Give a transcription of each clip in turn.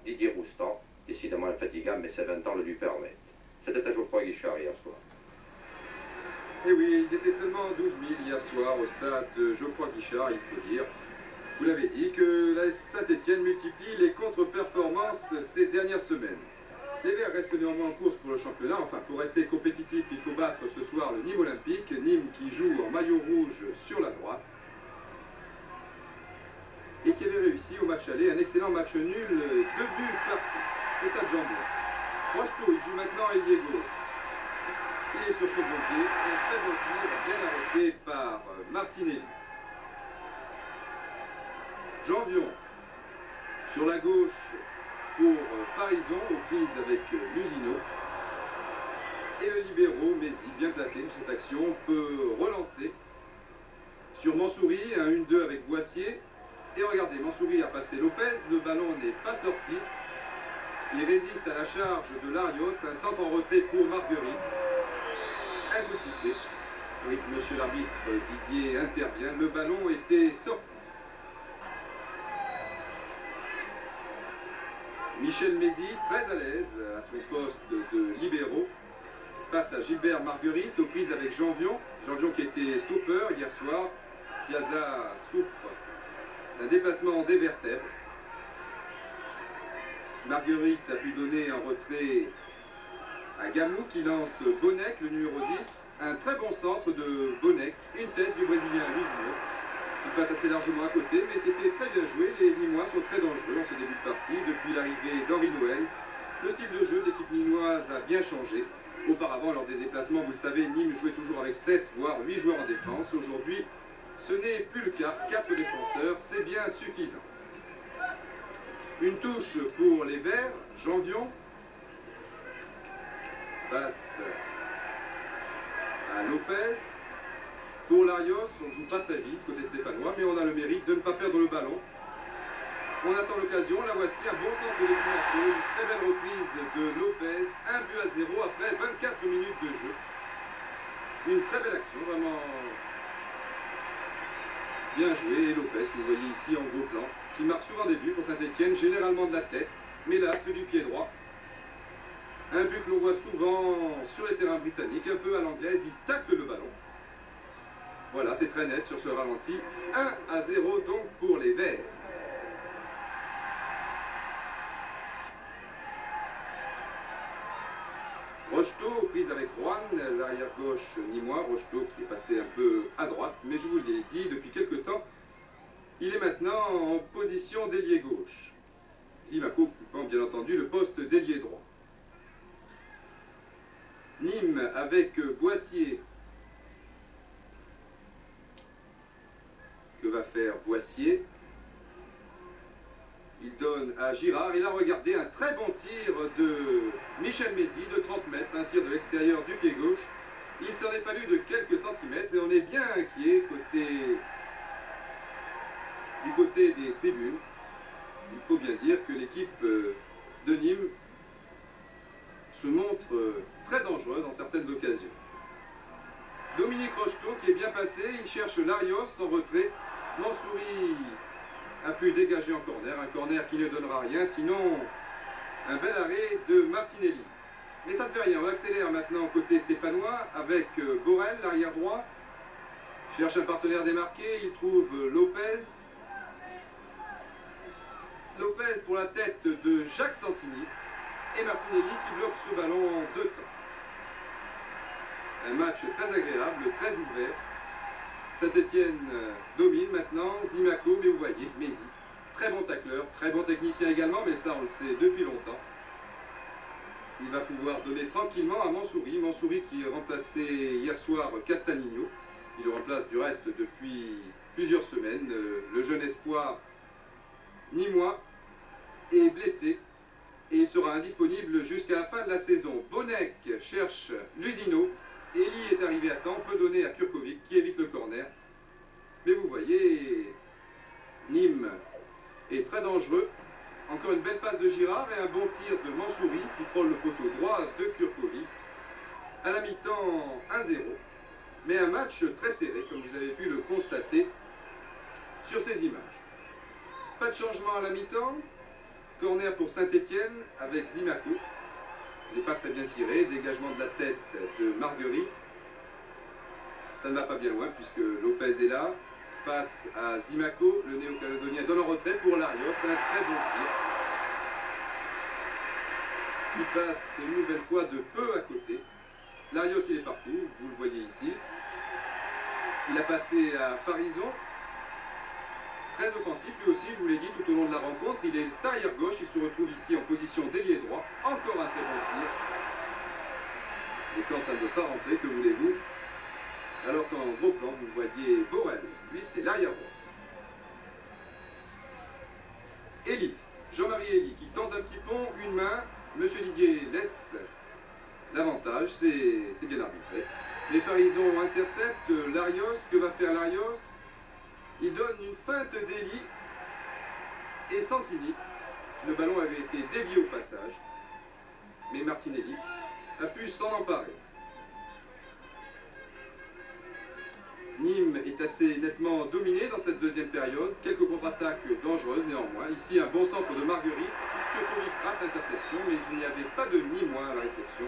Didier Roustan, décidément infatigable, mais ses 20 ans le lui permettent. C'était à Geoffroy Guichard hier soir. Et oui, ils étaient seulement 12 000 hier soir au stade Geoffroy Guichard, il faut dire. Vous l'avez dit, que la Saint-Étienne multiplie les contre-performances ces dernières semaines. Les Verts restent néanmoins en course pour le championnat. Enfin, pour rester compétitif, il faut battre ce soir le Nîmes Olympique. Nîmes qui joue en maillot rouge sur la droite. Et qui avait réussi au match aller un excellent match nul, 2 buts partout, au stade Jean-Blanc. Rocheteau, il joue maintenant ailier gauche. Il est sur son bon pied, un très bon tir, bien arrêté par Martinelli. Janvion, sur la gauche pour Farison, aux prises avec Lusigno. Et le libéro, Mézi, bien placé dans cette action, peut relancer. Sur Mansouri, un 1-2 avec Boissier. Et regardez, Mansouri a passé Lopez, le ballon n'est pas sorti. Il résiste à la charge de Larios, un centre en retrait pour Marguerite. Un coup de sifflet. Oui, monsieur l'arbitre Didier intervient, le ballon était sorti. Michel Mézi, très à l'aise à son poste de libéraux, passe à Gilbert Marguerite, aux prises avec Janvion. Janvion qui était stopper hier soir. Piazza souffre d'un dépassement des vertèbres. Marguerite a pu donner un retrait à Gamou qui lance Bonnec, le numéro 10. Un très bon centre de Bonnec, une tête du Brésilien Lusigno, qui passe assez largement à côté, mais c'était très bien joué. Les Nîmois sont très dangereux en ce début de partie. Depuis l'arrivée d'Henri Noël, le style de jeu de l'équipe nîmoise a bien changé. Auparavant, lors des déplacements, vous le savez, Nîmes jouait toujours avec 7 voire 8 joueurs en défense. Aujourd'hui, ce n'est plus le cas. 4 défenseurs, c'est bien suffisant. Une touche pour les Verts, Janvion passe à Lopez. Pour Larios, on ne joue pas très vite côté stéphanois, mais on a le mérite de ne pas perdre le ballon. On attend l'occasion, la voici, un bon centre de Zinato, une très belle reprise de Lopez, 1-0 après 24 minutes de jeu. Une très belle action, vraiment bien joué. Et Lopez, que vous voyez ici en gros plan, qui marque souvent des buts pour Saint-Étienne, généralement de la tête, mais là, c'est du pied droit. Un but que l'on voit souvent sur les terrains britanniques, un peu à l'anglaise, il tacle le ballon. Voilà, c'est très net sur ce ralenti. 1-0 donc pour les Verts. Rocheteau, prise avec Juan, l'arrière-gauche nîmois. Rocheteau qui est passé un peu à droite, mais je vous l'ai dit, depuis quelque temps, il est maintenant en position d'ailier gauche. Zimaco occupant bien entendu le poste d'ailier droit. Nîmes avec Boissier. Que va faire Boissier? Il donne à Girard. Et là, regardez, un très bon tir de Michel Mézi de 30 mètres. Un tir de l'extérieur du pied gauche. Il s'en est fallu de quelques centimètres et on est bien inquiet du côté des tribunes. Il faut bien dire que l'équipe de Nîmes se montre très dangereuse dans certaines occasions. Dominique Rocheteau qui est bien passé. Il cherche Larios en retrait. Mansouri a pu dégager en corner, un corner qui ne donnera rien, sinon un bel arrêt de Martinelli. Mais ça ne fait rien, on accélère maintenant côté stéphanois avec Borel, l'arrière droit. Cherche un partenaire démarqué, il trouve Lopez. Lopez pour la tête de Jacques Santini et Martinelli qui bloque ce ballon en 2 temps. Un match très agréable, très ouvert. Saint-Étienne domine maintenant, Zimaco, mais vous voyez, Mézi, très bon tacleur, très bon technicien également, mais ça on le sait depuis longtemps. Il va pouvoir donner tranquillement à Mansouri. Mansouri qui remplaçait hier soir Castanigno. Il le remplace du reste depuis plusieurs semaines. Le jeune espoir nîmois est blessé et il sera indisponible jusqu'à la fin de la saison. Bonnec cherche Lusigno. Eli est arrivé à temps, peut donner à Kurkovic qui évite le corner. Mais vous voyez, Nîmes est très dangereux. Encore une belle passe de Girard et un bon tir de Mansouri qui frôle le poteau droit de Kurkovic. À la mi-temps, 1-0. Mais un match très serré, comme vous avez pu le constater sur ces images. Pas de changement à la mi-temps. Corner pour Saint-Étienne avec Zimaco. Il n'est pas très bien tiré. Dégagement de la tête de Marguerite. Ça ne va pas bien loin puisque Lopez est là. Passe à Zimaco. Le néo-calédonien donne en retrait pour Larios. Un très bon tir. Qui passe une nouvelle fois de peu à côté. Larios, il est partout. Vous le voyez ici. Il a passé à Farison. Très offensif, lui aussi, je vous l'ai dit tout au long de la rencontre. Il est arrière gauche, il se retrouve ici en position d'ailier droit. Encore un très bon tir. Et quand ça ne veut pas rentrer, que voulez-vous? Alors qu'en gros plan, vous voyez Borel. Lui, c'est l'arrière droit. Elie, Jean-Marie Elie, qui tente un petit pont, une main. Monsieur Didier laisse l'avantage, c'est bien arbitré. Les Parisons interceptent Larios. Que va faire Larios? Il donne une feinte d'Elie et Santini. Le ballon avait été dévié au passage, mais Martinelli a pu s'en emparer. Nîmes est assez nettement dominé dans cette deuxième période. Quelques contre-attaques dangereuses néanmoins. Ici un bon centre de Marguerite. Kurkovic rate l'interception, mais il n'y avait pas de Nîmois à la réception.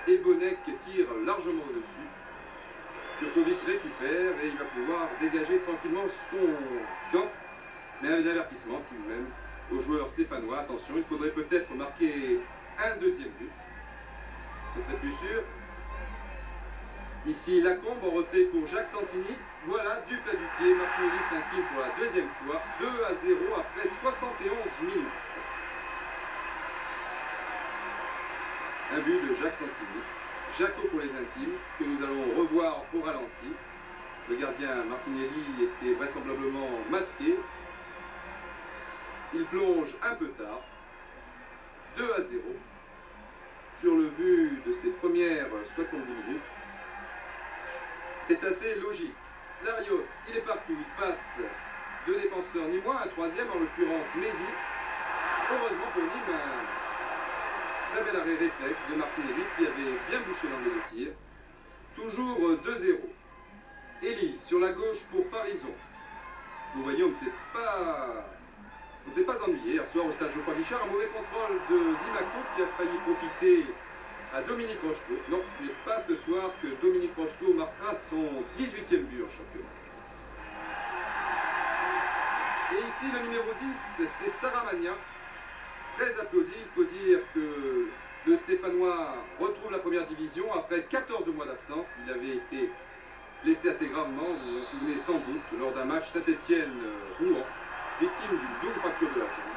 Et Bonnec tire largement au-dessus. Kurkovic récupère et il va pouvoir dégager tranquillement son camp. Mais un avertissement tout de même aux joueurs stéphanois. Attention, il faudrait peut-être marquer un deuxième but. Ce serait plus sûr. Ici Lacombe en retrait pour Jacques Santini. Voilà, du plat du pied. Martinelli s'incline pour la deuxième fois. 2-0 après 71 minutes. Un but de Jacques Santini. Jaco pour les intimes, que nous allons revoir au ralenti. Le gardien Martinelli était vraisemblablement masqué. Il plonge un peu tard. 2-0. Sur le but de ses premières 70 minutes. C'est assez logique. Larios, il est partout. Il passe deux défenseurs nîmois, un troisième, en l'occurrence Mézi. Heureusement pour Nîmes, un très bel arrêt réflexe de Martinelli qui avait bien bouché l'angle de tir. Toujours 2-0. Elie sur la gauche pour Farison. Vous voyez, on ne s'est pas ennuyé hier soir au stade Geoffroy Guichard. Un mauvais contrôle de Zimaco qui a failli profiter à Dominique Rocheteau. Non, ce n'est pas ce soir que Dominique Rocheteau marquera son 18e but en championnat. Et ici, le numéro 10, c'est Saramagna. Très applaudi. Il faut dire que le Stéphanois retrouve la première division après 14 mois d'absence. Il avait été blessé assez gravement, vous vous en souvenez sans doute, lors d'un match Saint-Étienne-Rouen, victime d'une double fracture de la jambe.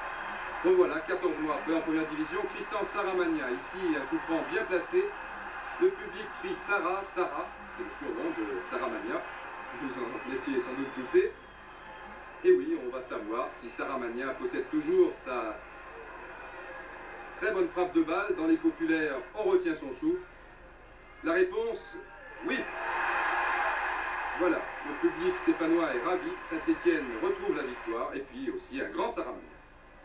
Donc voilà, 14 mois après en première division, Tristan Saramagna, ici un coup franc bien placé. Le public crie Sarah, Sarah, c'est le surnom de Saramagna, vous en étiez sans doute douté. Et oui, on va savoir si Saramagna possède toujours sa très bonne frappe de balle. Dans les populaires, on retient son souffle. La réponse, oui. Voilà, le public stéphanois est ravi. Saint-Étienne retrouve la victoire. Et puis aussi un grand Saramagna.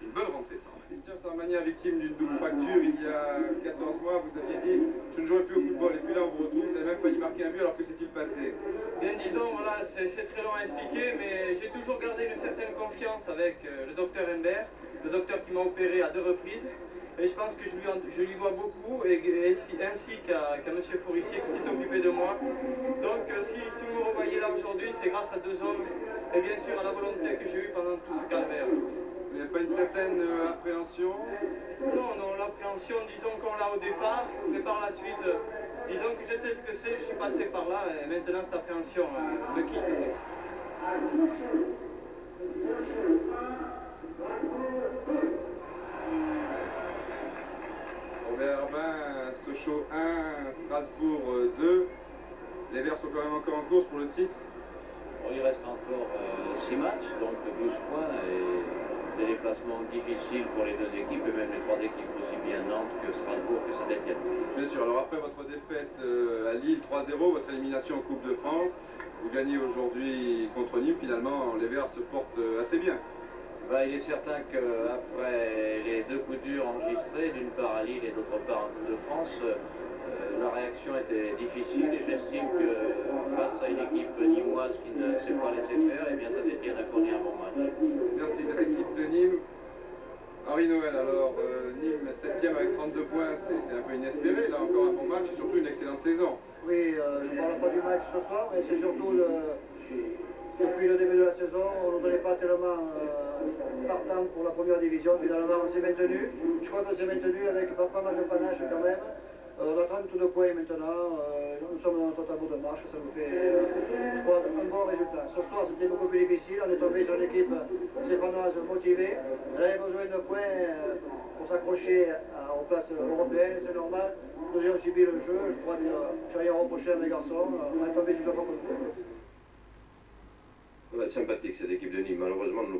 Une bonne rentrée de Saramagna. Christian Saramagna, victime d'une double fracture il y a 14 mois, vous aviez dit je ne jouerai plus au football. Et puis là, on vous retrouve, vous avez même failli marquer un but, alors que s'est-il passé? Bien disons, voilà, c'est très long à expliquer, mais j'ai toujours gardé une certaine confiance avec le docteur Humbert, le docteur qui m'a opéré à 2 reprises. Et je pense que je lui dois beaucoup, ainsi qu'à M. Forissier qui s'est occupé de moi. Donc si vous me revoyez là aujourd'hui, c'est grâce à 2 hommes, et bien sûr à la volonté que j'ai eue pendant tout ce calvaire. Il n'y a pas une certaine appréhension? Non, l'appréhension, disons qu'on l'a au départ, mais par la suite, disons que je sais ce que c'est, je suis passé par là, et maintenant cette appréhension me quitte. Robert Herbin, Sochaux 1, Strasbourg 2. Les Verts sont quand même encore en course pour le titre. Bon, il reste encore 6 matchs, donc 12 points et des déplacements difficiles pour les 2 équipes et même les 3 équipes, aussi bien Nantes que Strasbourg que Saint-Étienne. Bien sûr, alors après votre défaite à Lille 3-0, votre élimination en Coupe de France, vous gagnez aujourd'hui contre Nîmes, finalement les Verts se portent assez bien. Il est certain qu'après les 2 coups durs enregistrés, d'une part à Lille et d'autre part en Coupe de France, la réaction était difficile et j'estime que face à une équipe nîmoise qui ne s'est pas laissée faire, eh bien Saint-Étienne a fourni un bon match. Merci, cette équipe de Nîmes Henri Noël, alors Nîmes 7e avec 32 points, c'est un peu inespéré, là encore un bon match et surtout une excellente saison. Oui, je ne parle pas du match ce soir, mais c'est surtout depuis le début de la saison, on ne pas tellement partant pour la première division. Finalement, on s'est maintenu. Je crois qu'on s'est maintenu avec pas mal de panache quand même. On a 32 points maintenant. Nous sommes dans notre tableau de marche. Ça nous fait, je crois, un bon résultat. Ce soir, c'était beaucoup plus difficile. On est tombé sur une équipe stéphanoise motivée. Elle avait besoin de points pour s'accrocher aux places européennes. C'est normal. Nous avons subi le jeu. Je crois que je n'ai rien reproché à mes garçons. On est tombé sur le bon coup. Ça va être sympathique cette équipe de Nîmes. Malheureusement, nous